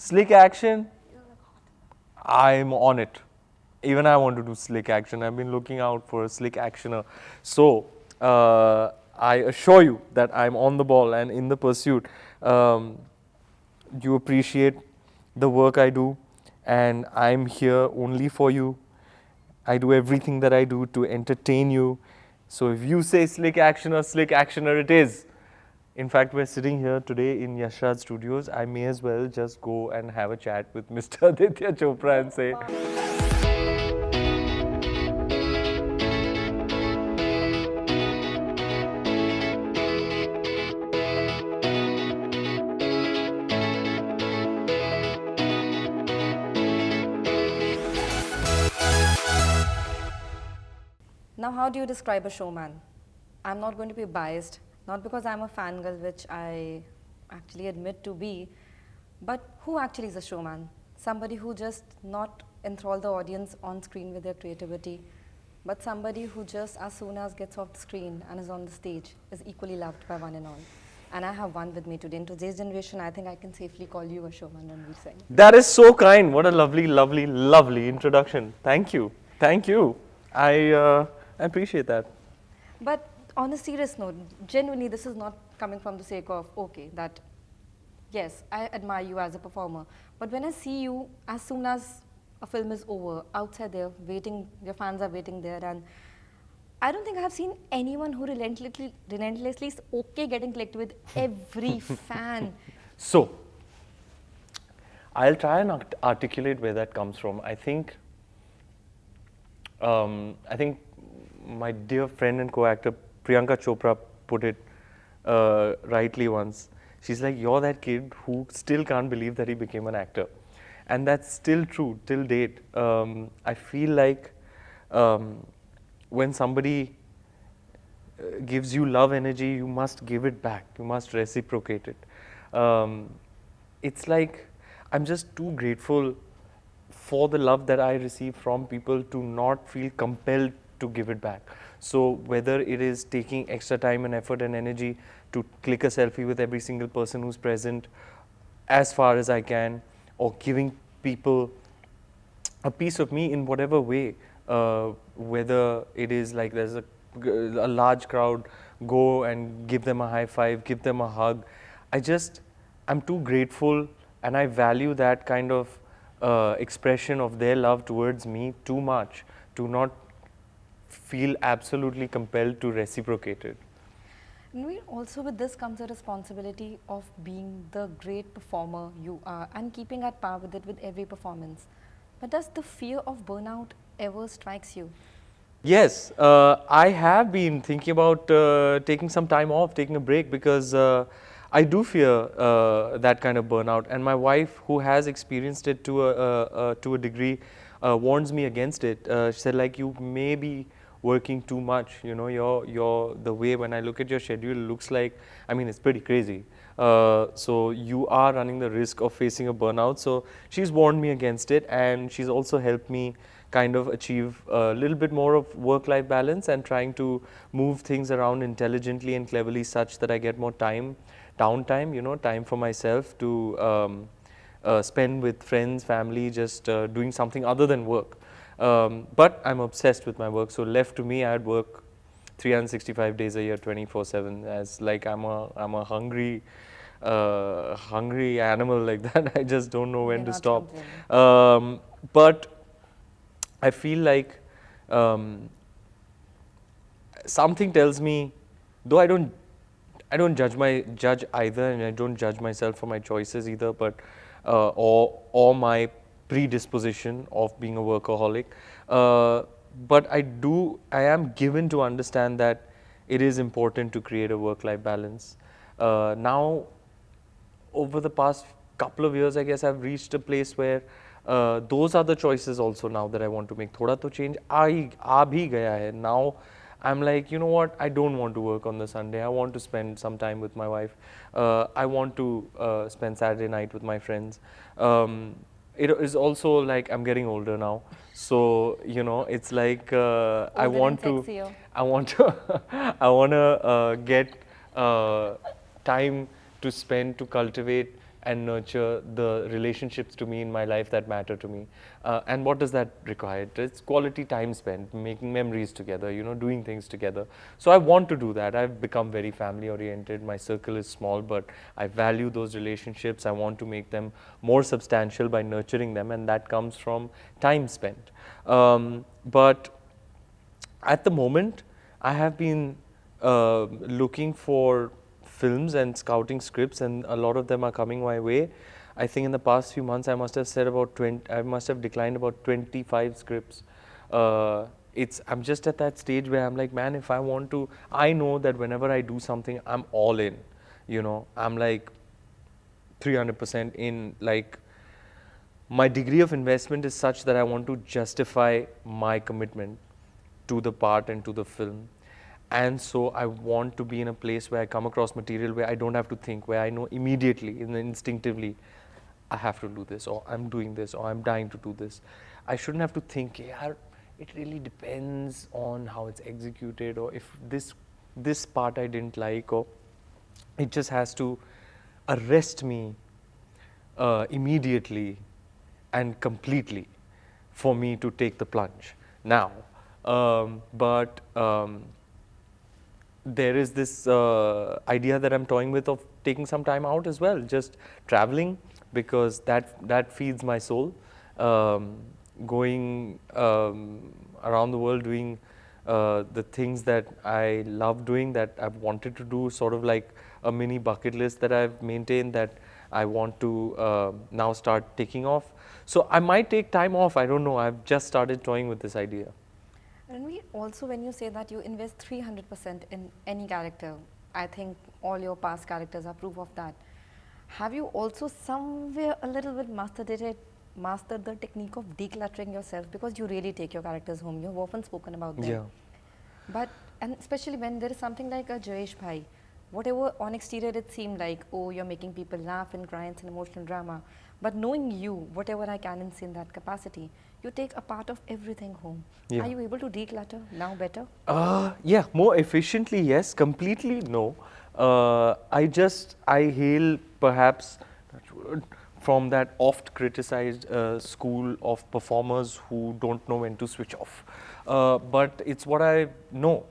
Slick action, I'm on it. Even I want to do slick action. I've been looking out for a slick actioner. So, I assure you that I'm on the ball and in the pursuit. Um, you appreciate the work I do, and I'm here only for you. I do everything that I do to entertain you. So if you say slick actioner it is. In fact, we're sitting here today in Yashraj Studios. I may as well just go and have a chat with Mr. Aditya Chopra and say, Now, how do you describe a showman? I'm not going to be biased, not because I'm a fangirl, which I actually admit to be, but who actually is a showman? Somebody who just not enthrall the audience on screen with their creativity, but somebody who just as soon as gets off the screen and is on the stage is equally loved by one and all. And I have one with me today. In today's generation, I think I can safely call you a showman, Ranveer Singh. that is so kind. What a lovely, lovely, lovely introduction. Thank you. Thank you. I appreciate that. But on a serious note, genuinely, this is not coming from the sake of, okay, that yes, I admire you as a performer. But when I see you, as soon as a film is over, outside there, waiting, your fans are waiting there, and I don't think I have seen anyone who relentlessly is okay getting clicked with every fan. So, I'll try and articulate where that comes from. I think my dear friend and co-actor Priyanka Chopra put it rightly once. She's like, you're that kid who still can't believe that he became an actor. And that's still true till date. I feel like when somebody gives you love energy, you must give it back. You must reciprocate it. It's like I'm just too grateful for the love that I receive from people to not feel compelled to give it back. So whether it is taking extra time and effort and energy to click a selfie with every single person who's present as far as I can, or giving people a piece of me in whatever way, whether it is like there's a large crowd, go and give them a high five, give them a hug. I'm too grateful, and I value that kind of expression of their love towards me too much to not feel absolutely compelled to reciprocate it. And also with this comes a responsibility of being the great performer you are and keeping at par with it with every performance. But does the fear of burnout ever strikes you? Yes, I have been thinking about taking some time off, taking a break, because I do fear that kind of burnout. And my wife, who has experienced it to a degree, warns me against it. She said, like, you may be working too much. You know, the way when I look at your schedule, it looks like, I mean, it's pretty crazy. So you are running the risk of facing a burnout. So she's warned me against it, and she's also helped me kind of achieve a little bit more of work-life balance and trying to move things around intelligently and cleverly such that I get more downtime, you know, time for myself to spend with friends, family, just doing something other than work. But I'm obsessed with my work, so left to me, I'd work 365 days a year, 24/7. As like I'm a hungry animal like that. I just don't know when You're to not stop. hungry. But I feel like something tells me, though I don't judge either, and I don't judge myself for my choices either, but or my predisposition of being a workaholic. But I am given to understand that it is important to create a work-life balance. Now, over the past couple of years, I guess I've reached a place where those are the choices also now that I want to make. Thoda to change aa bhi gaya hai. Now I'm like, you know what, I don't want to work on the Sunday. I want to spend some time with my wife. I want to spend Saturday night with my friends. It is also like I'm getting older now. So, you know, it's like I Older want and to, sexier. I want to, I want to get time to spend, to cultivate, and nurture the relationships to me in my life that matter to me. And what does that require? It's quality time spent, making memories together, you know, doing things together. So I want to do that. I've become very family oriented. My circle is small, but I value those relationships. I want to make them more substantial by nurturing them, and that comes from time spent. But at the moment, I have been looking for films and scouting scripts, and a lot of them are coming my way. I think in the past few months, I must have said about 20. I must have declined about 25 scripts. I'm just at that stage where I'm like, man, if I want to, I know that whenever I do something, I'm all in. You know, I'm like 300% in. Like, my degree of investment is such that I want to justify my commitment to the part and to the film. And so I want to be in a place where I come across material where I don't have to think, where I know immediately, instinctively, I have to do this, or I'm doing this, or I'm dying to do this. I shouldn't have to think, yeah, it really depends on how it's executed, or if this part I didn't like, or it just has to arrest me immediately and completely for me to take the plunge now. But there is this idea that I'm toying with of taking some time out as well, just traveling, because that feeds my soul. Going around the world doing the things that I love doing, that I've wanted to do, sort of like a mini bucket list that I've maintained, that I want to now start taking off. So I might take time off, I don't know. I've just started toying with this idea. And we also, when you say that you invest 300% in any character, I think all your past characters are proof of that. Have you also somewhere a little bit mastered the technique of decluttering yourself, because you really take your characters home? You've often spoken about them. Yeah. But, and especially when there is something like a Jayeshbhai, whatever on exterior it seemed like, oh, you're making people laugh and cry, it's an emotional drama. But knowing you, whatever I can see in that capacity, you take a part of everything home. Yeah. Are you able to declutter now better? Yeah, more efficiently, yes. Completely, no. I hail perhaps from that oft criticized school of performers who don't know when to switch off. But it's what I know.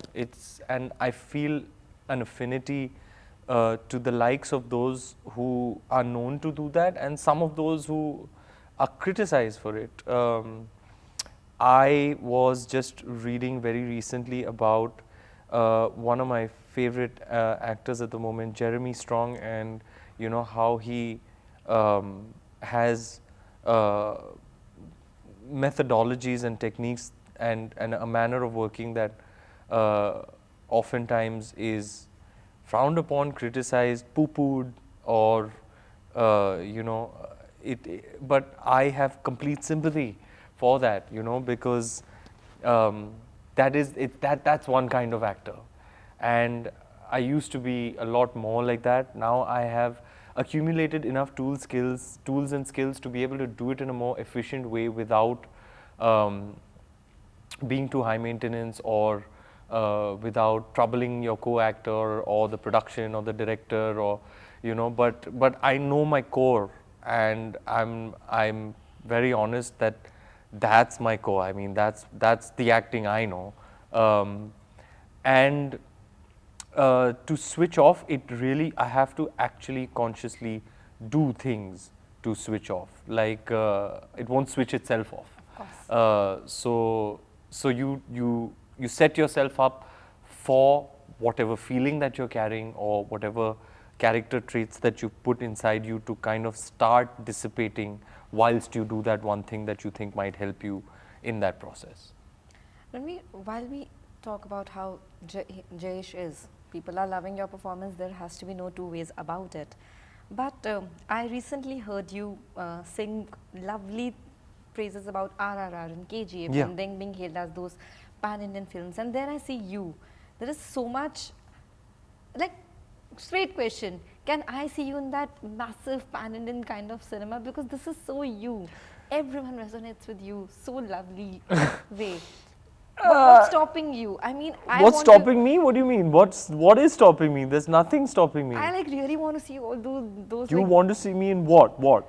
And I feel an affinity to the likes of those who are known to do that, and some of those who are criticized for it. I was just reading very recently about one of my favorite actors at the moment, Jeremy Strong, and you know how he has methodologies and techniques and a manner of working that oftentimes is frowned upon, criticized, poo-pooed, or but I have complete sympathy for that, you know, because that's one kind of actor, and I used to be a lot more like that. Now I have accumulated enough tools and skills to be able to do it in a more efficient way without being too high maintenance, or without troubling your co-actor or the production or the director, or you know. But I know my core, and I'm very honest that that's my core. I mean, that's the acting I know, and to switch off, it really, I have to actually consciously do things to switch off. Like it won't switch itself off. Of course. So you set yourself up for whatever feeling that you're carrying, or whatever character traits that you put inside you, to kind of start dissipating whilst you do that one thing that you think might help you in that process. While we talk about how Jayesh is, people are loving your performance, there has to be no two ways about it. But I recently heard you sing lovely praises about RRR and KGF, Yeah. and then being hailed as those pan-Indian films. And then I see you. There is so much, like, straight question. Can I see you in that massive pan-Indian kind of cinema? Because this is so you. Everyone resonates with you so lovely way. But what's stopping you? I mean, I What's want to. stopping me? What do you mean? What is stopping me? There's nothing stopping me. I like really want to see all those You like. want to see me in what? What?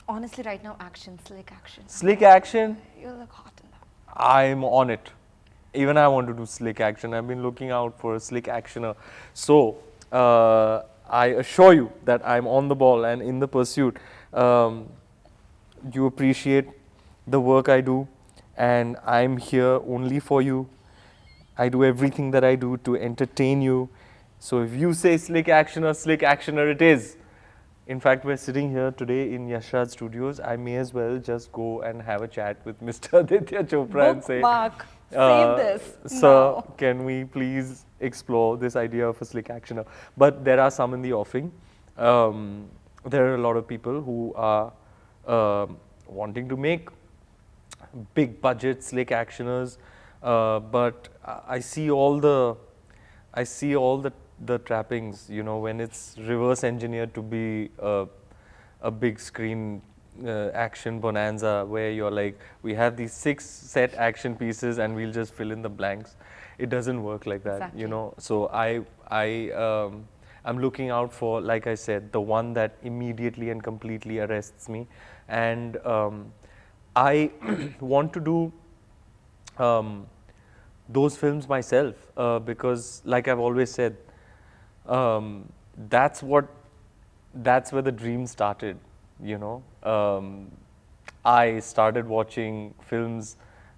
Honestly, right now, action, slick action. Slick action? You look hot in that. I'm on it. Even I want to do slick action. I've been looking out for a slick actioner. So, I assure you that I'm on the ball and in the pursuit. You appreciate the work I do, and I'm here only for you. I do everything that I do to entertain you. So if you say slick actioner it is. In fact, we're sitting here today in Yashraj Studios. I may as well just go and have a chat with Mr. Aditya Chopra and say, Bookmark. Save this Sir, now. can we please explore this idea of a slick actioner? But there are some in the offing. There are a lot of people who are wanting to make big budget slick actioners, but I see all the trappings, you know, when it's reverse engineered to be a big screen action bonanza where you're like, we have these 6 set action pieces and we'll just fill in the blanks. It doesn't work like that, Exactly. you know. So I'm looking out for, like I said, the one that immediately and completely arrests me, and I want to do those films myself because, like I've always said, um, that's where the dream started. You know, I started watching films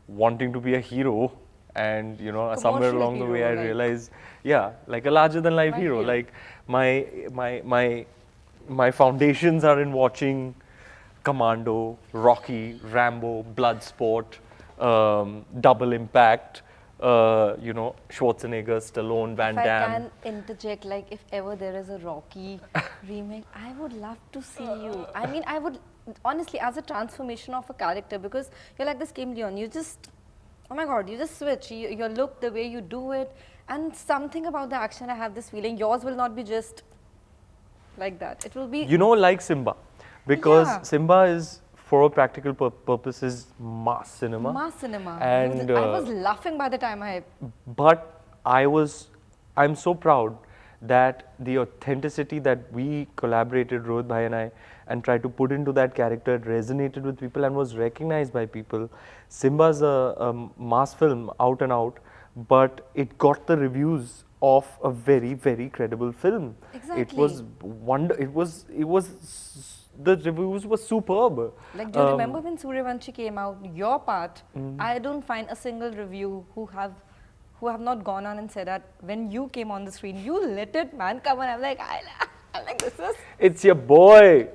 wanting to be a hero, and you know, somewhere Commercial along the way, hero, I like. realized, yeah, like a larger than life Life hero. hero. Like my foundations are in watching Commando, Rocky, Rambo, Bloodsport, Double Impact, you know, Schwarzenegger, Stallone, Van If I Damme. can interject, like if ever there is a Rocky remake, I would love to see you. I mean, I would honestly, as a transformation of a character, because you're like this Kim Leon, you just, oh my God, you just switch. Your look, the way you do it, and something about the action. I have this feeling yours will not be just like that. It will be You know, like Simba, because Yeah. Simba is, for all practical purposes, mass cinema. mass cinema. And I was laughing by the time I. but I'm so proud that the authenticity that we collaborated, Rohit Bhai and I, and tried to put into that character resonated with people and was recognized by people. Simba's a mass film, out and out, but it got the reviews of a very, very credible film. It was Exactly. the reviews were superb. Like, do you remember when Suryavanshi came out? Your part, I don't find a single review who have not gone on and said that when you came on the screen, you lit it, man. Come on, I'm like, this is. It's your boy.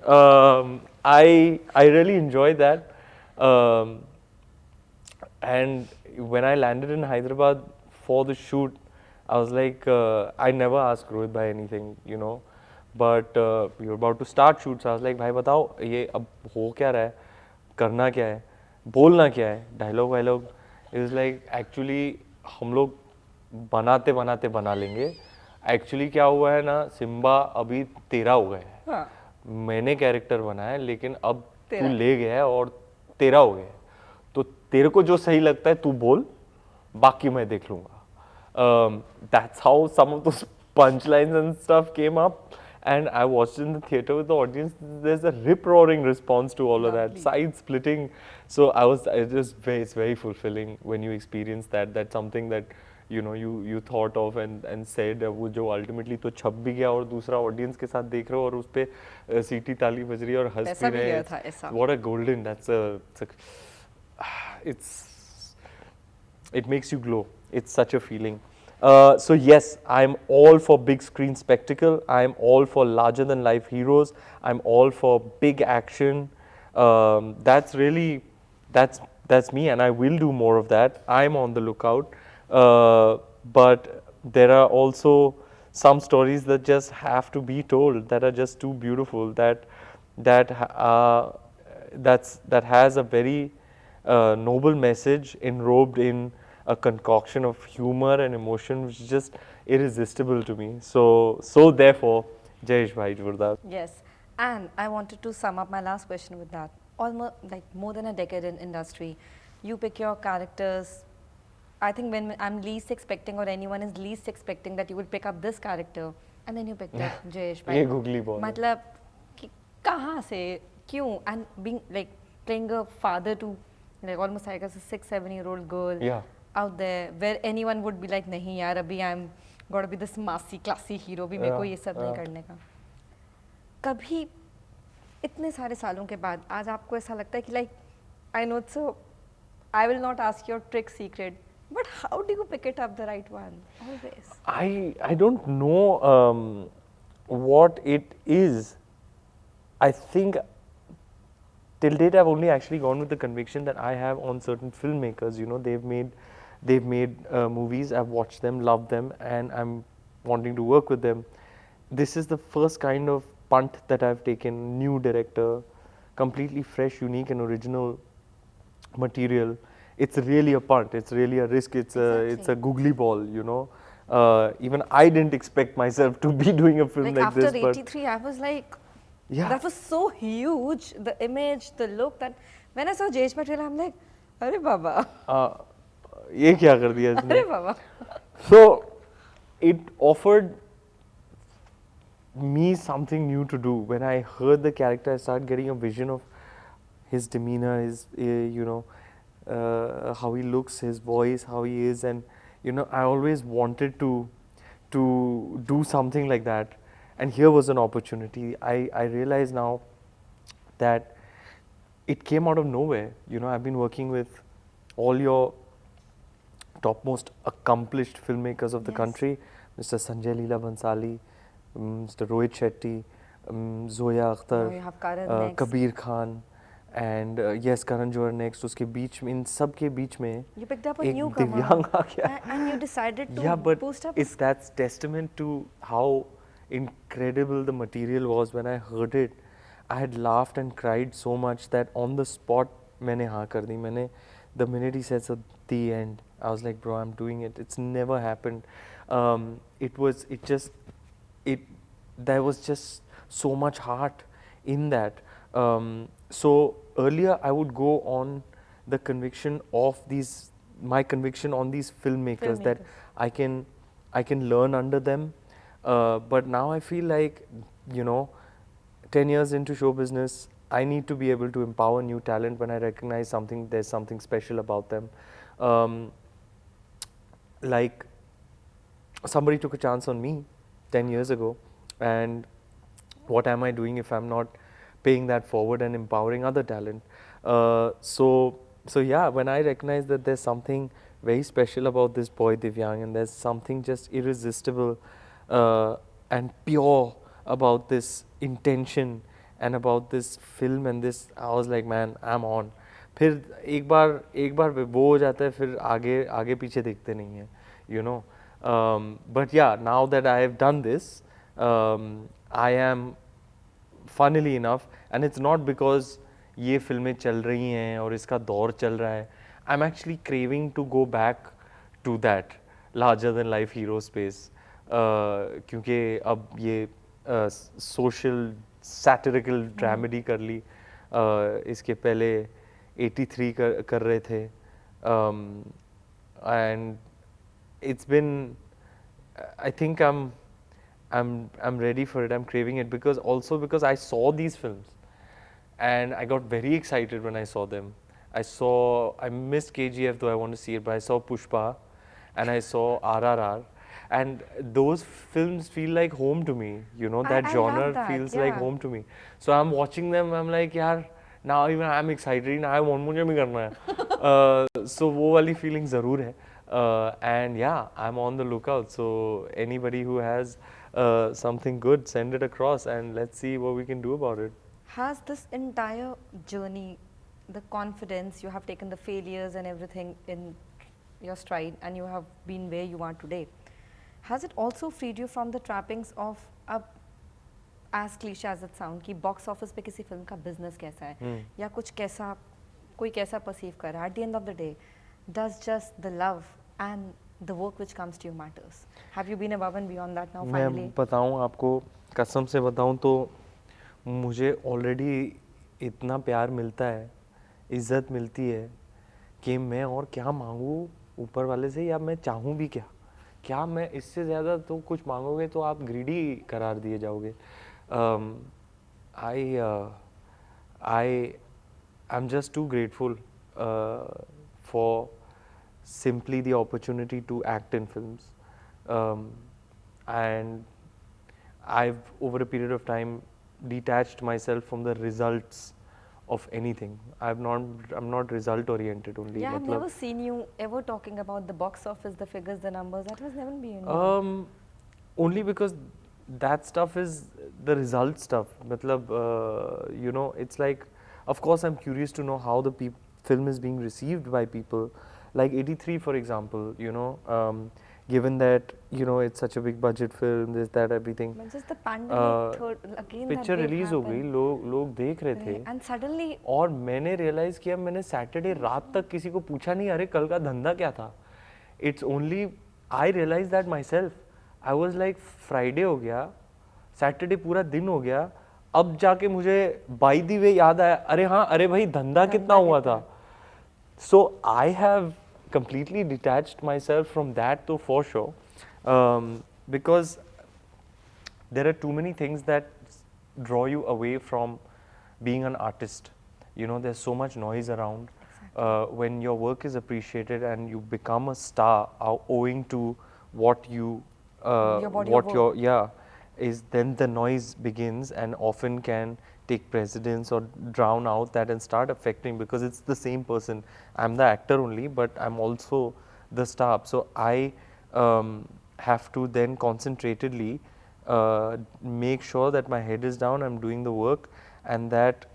I really enjoyed that. Um, and when I landed in Hyderabad for the shoot, I was like, I never asked Rohit bhai anything, you know. But we were about to start shoot, so I was like, भाई बताओ ये अब हो क्या रहा है, करना क्या है, बोलना क्या है, dialogue वायलॉग. It was like actually हम लोग बनाते बनाते बना लेंगे. एक्चुअली क्या हुआ है ना, सिम्बा अभी 13 हो गए हैं. हाँ. मैंने कैरेक्टर बनाया है, लेकिन अब तू 13. ले गया है और 13 हो गए. तो तेरे को जो सही लगता है तू बोल, बाकी मैं देख लूंगा. That's how some of those punchlines and stuff came up, and I watched in the theater with the audience. There's a rip-roaring response to all of that, Lovely. side splitting. So it's very fulfilling when you experience that. That's something that you know you thought of and said, वो जो ultimately तो छप भी गया और दूसरा audience के साथ देख रहे हो और उस पे सीटी ताली बज रही है और हंस पैसा भी भी रहे गया हैं. था, ऐसा. What a golden, it makes you glow. It's such a feeling. So yes, I'm all for big screen spectacle. I'm all for larger than life heroes. I'm all for big action. That's me, and I will do more of that. I'm on the lookout. But there are also some stories that just have to be told, that are just too beautiful, that has a very noble message enrobed in a concoction of humor and emotion, which is just irresistible to me. So therefore, Jayeshbhai, Jordaar. Yes, and I wanted to sum up my last question with that. Almost like more than a decade in industry, you pick your characters. I think when I'm least expecting, or anyone is least expecting that you will pick up this character, and then you picked up Jayeshbhai. ये googly ball है। मतलब कि कहाँ से, क्यों? And being like playing a father to like almost like a 6-7-year-old girl Yeah. out there, where anyone would be like, नहीं यार अभी I'm gotta be this massy classy hero, भी मेरे को ये सब नहीं करने का। कभी इतने सारे सालों के बाद आज आपको ऐसा लगता है कि like I know it's a, I will not ask your trick secret, but how do you pick it up the right one always? I don't know what it is. I think till date I've only actually gone with the conviction that I have on certain filmmakers. You know, they've made movies. I've watched them, loved them, and I'm wanting to work with them. This is the first kind of punt that I've taken. New director, completely fresh, unique, and original material. It's really a punt. It's really a risk. It's a googly ball. You know, even I didn't expect myself to be doing a film Like like after this. But 83, I was like, yeah, that was so huge. The image, the look. That when I saw Jayeshbhai trailer, I'm like, अरे बाबा, ये क्या कर दिया इसने? अरे बाबा. So it offered me something new to do. When I heard the character, I started getting a vision of his demeanor, his you know, how he looks, his voice, how he is, and you know, I always wanted to do something like that. And here was an opportunity. I realize now that it came out of nowhere. You know, I've been working with all your topmost accomplished filmmakers of the Yes. country, Mr. Sanjay Leela Bhansali, Mr. Rohit Shetty, Zoya Akhtar, Now you have Karan next. Kabir Khan, and yes, Karan Johar next. उसके बीच में, इन सब के बीच में You picked up a एक newcomer. दिव्यांग आ गया. And you decided to Yeah, but boost up. it's that's testament to how incredible the material was. When I heard it, I had laughed and cried so much that on the spot मैंने हाँ कर दी. मैंने the minute he says at the end, I was like, bro, I'm doing it. It's never happened. There was just so much heart in that. So earlier I would go on the conviction of my conviction on these filmmakers, that I can learn under them. But now I feel like, you know, 10 years into show business, I need to be able to empower new talent when I recognize there's something special about them. Like somebody took a chance on me 10 years ago, and what am I doing if I'm not paying that forward and empowering other talent? So yeah, when I recognize that there's something very special about this boy Divyang, and there's something just irresistible and pure about this intention and about this film and this, I was like, man, I'm on. फिर एक बार वो हो जाता है, फिर आगे पीछे देखते नहीं हैं, you know. But yeah, now that I have done this, I am, funnily enough, and it's not because ये फिल्में चल रही हैं और इसका दौर चल रहा है, I'm actually craving to go back to that larger than life hero space. क्योंकि अब ये social satirical dramedy कर ली, इसके पहले 83 कर रहे थे, and it's been, I think I'm ready for it. I'm craving it because I saw these films and I got very excited when I saw them. I missed KGF, though I want to see it, but I saw Pushpa and I saw RRR, and those films feel like home to me. You know, that I genre love that, feels like yeah. home to me. So I'm watching them, I'm like, yaar, now even I'm excited, now I want मुझे भी करना है. So वो वाली feeling ज़रूर है. And yeah, I'm on the lookout. So anybody who has something good, send it across and let's see what we can do about it. Has this entire journey, the confidence, you have taken the failures and everything in your stride, and you have been where you are today, has it also freed you from the trappings of as cliche as it sound, कि box office पे किसी film का business कैसा है, या कुछ कैसा, कोई कैसा perceive कर रहा है? At the end of the day, does just the love and the work which comes to you matters? Have you been above and beyond that now finally? मैं बताऊं आपको, कसम से बताऊं तो मुझे already इतना प्यार मिलता है, इज्जत मिलती है कि मैं और क्या मांगूँ ऊपर वाले से, या मैं चाहूँ भी क्या, क्या मैं इससे ज़्यादा तो कुछ मांगोगे तो आप ग्रीडी करार दिए जाओगे. I I am just too grateful for simply the opportunity to act in films, and I've over a period of time detached myself from the results of anything. I'm not result oriented only. Yeah, I've मतलब never seen you ever talking about the box office, the figures, the numbers. That has never been you. only because that stuff is the result stuff. Matlab, it's like, of course, I'm curious to know how the film is being received by people. Like 83, for example, given that, it's such a big budget film, this, that, everything. But just the pandemic, third, again that picture wave release हो गई, happened. लोग देख रहे थे, And suddenly, और मैंने realise किया, मैंने सैटरडे रात तक किसी को पूछा नहीं अरे कल का धंधा क्या था. It's only I realize that myself. I was like Friday हो गया, सैटरडे पूरा दिन हो गया, अब जाके मुझे बाई दी वे याद आया अरे हाँ अरे भाई धंधा कितना हुआ था. So I have completely detached myself from that, though, for sure, because there are too many things that draw you away from being an artist. There's so much noise around. When your work is appreciated and you become a star, owing to what you, your body of what your, work. yeah, is, then the noise begins and often can take precedence or drown out that and start affecting, because it's the same person. I'm the actor only, but I'm also the star. So I have to then concentratedly make sure that my head is down, I'm doing the work, and that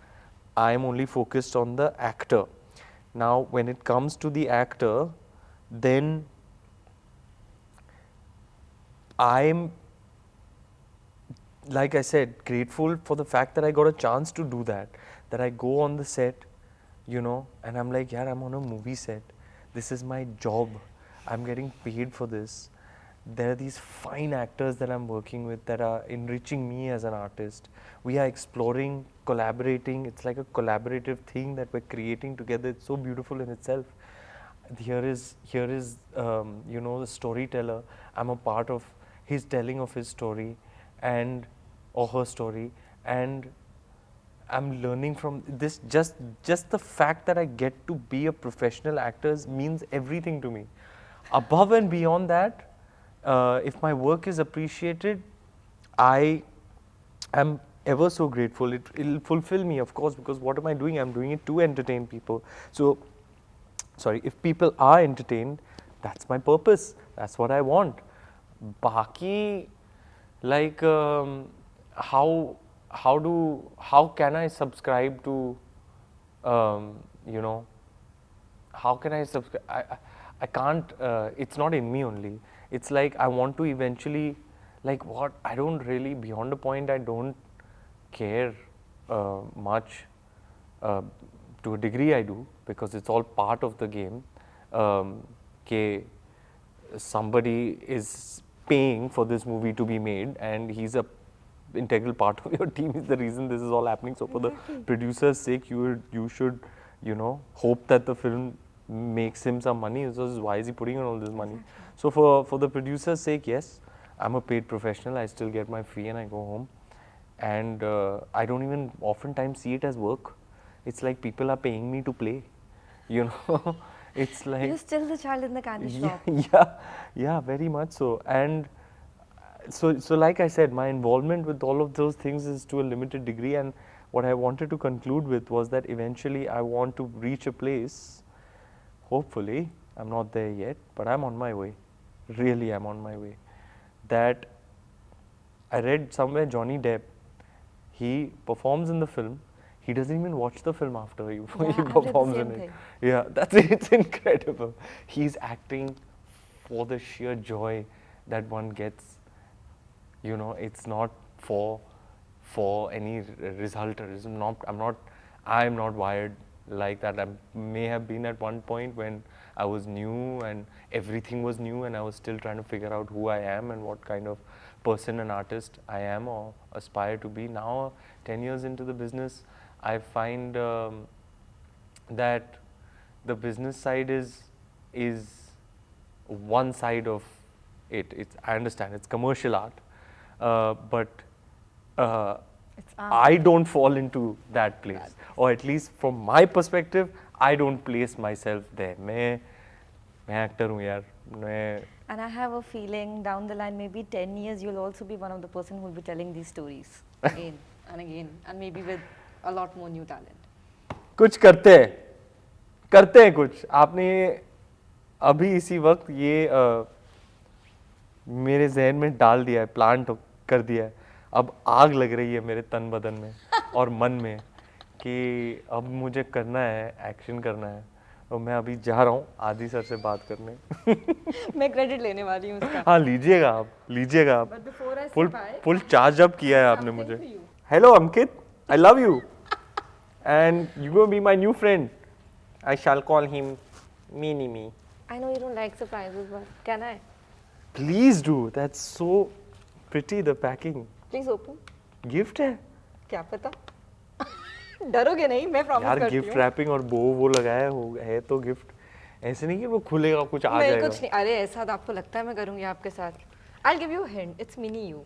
I'm only focused on the actor. Now, when it comes to the actor, then I'm, like I said, grateful for the fact that I got a chance to do that. That I go on the set, and I'm like, yeah, I'm on a movie set. This is my job. I'm getting paid for this. There are these fine actors that I'm working with that are enriching me as an artist. We are exploring, collaborating. It's like a collaborative thing that we're creating together. It's so beautiful in itself. Here is the storyteller. I'm a part of his telling of his story, and or her story, and I'm learning from this. Just the fact that I get to be a professional actor means everything to me. Above and beyond that, if my work is appreciated, I am ever so grateful. It'll fulfill me, of course, because what am I doing? I'm doing it to entertain people. So, sorry, if people are entertained, that's my purpose. That's what I want. Baki, like, how can I subscribe to, um, you know, how can I subscribe? I can't, it's not in me only. It's like I want to eventually, like what, I don't really, beyond a point, I don't care much. Uh, to a degree I do, because it's all part of the game. Ke somebody is paying for this movie to be made, and he's a integral part of your team is the reason this is all happening. So for the producer's sake, you should hope that the film makes him some money. So why is he putting in all this money? So for the producer's sake, yes, I'm a paid professional. I still get my fee and I go home, and I don't even oftentimes see it as work. It's like people are paying me to play, you know. It's like You're still the child in the candy shop. yeah, very much so. And so like I said, my involvement with all of those things is to a limited degree, and what I wanted to conclude with was that eventually I want to reach a place, hopefully, I'm not there yet, but I'm on my way. Really, I'm on my way. That I read somewhere Johnny Depp, he performs in the film, he doesn't even watch the film after he, Yeah, he I've read the performs same in it. thing. Yeah, it's incredible. He's acting for the sheer joy that one gets. It's not for any result. I'm not wired like that. I may have been at one point when I was new and everything was new, and I was still trying to figure out who I am and what kind of person and artist I am or aspire to be. Now, 10 years into the business, I find that the business side is one side of it. It's, I understand it's commercial art, but It's art. I don't fall into that place, or at least from my perspective, I don't place myself there. मैं actor हूँ यार. मैं And I have a feeling down the line, maybe 10 years, you'll also be one of the person who will be telling these stories again and maybe with a lot more new talent. कुछ करते हैं कुछ. आपने अभी इसी वक्त ये मेरे जहन में डाल दिया है, प्लांट कर दिया है. अब आग लग रही है मेरे तन बदन में और मन में कि अब मुझे करना है, एक्शन करना है. और मैं अभी जा रहा हूँ आदि सर से बात करने. मैं क्रेडिट लेने वाली हूँ उसका. हाँ, लीजिएगा आप. But before I say full bye, full charge up किया है आपने something मुझे. for you. Hello Ankit, I love you and you gonna be my new friend. I shall call him mini me. I know you don't like surprises, but can I? Please do, that's so pretty. The packing Please open. Gift है क्या पता? डरोगे नहीं, मैं promise यार. करती gift हूँ. Wrapping और वो लगाया है तो गिफ्ट. ऐसे नहीं कि वो खुलेगा कुछ आ मैं जाएगा. कुछ नहीं. अरे ऐसा तो आपको लगता है मैं करूँगी आपके साथ. I'll give you a hint. It's mini you.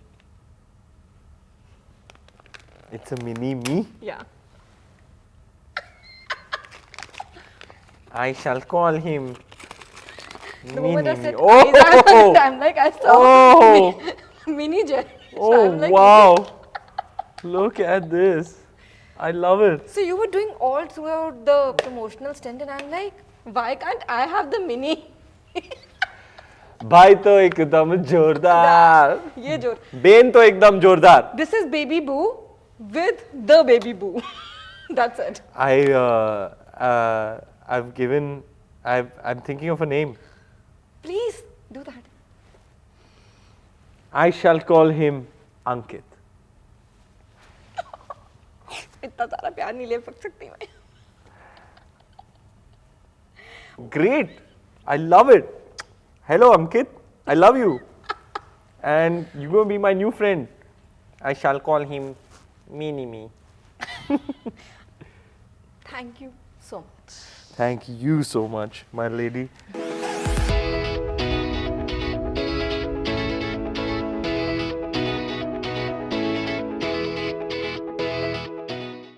It's a mini me. Yeah. I shall call him The moment I mini me. said eyes, I'm like I saw Oh! mini Jay. Oh I'm like, wow! Look at this. I love it. So you were doing all throughout the promotional stint, and I'm like, why can't I have the mini? भाई तो एकदम जोरदार. ये जोर. Ben तो एकदम जोरदार. This is baby boo with the baby boo. That's it. I'm thinking of a name. Please do that. I shall call him Ankit. इतना सारा प्यार नहीं ले सकती मैं. Great. I love it. Hello Ankit. I love you. And you're going to be my new friend. I shall call him Mini Me. Thank you so much. Thank you so much, my lady.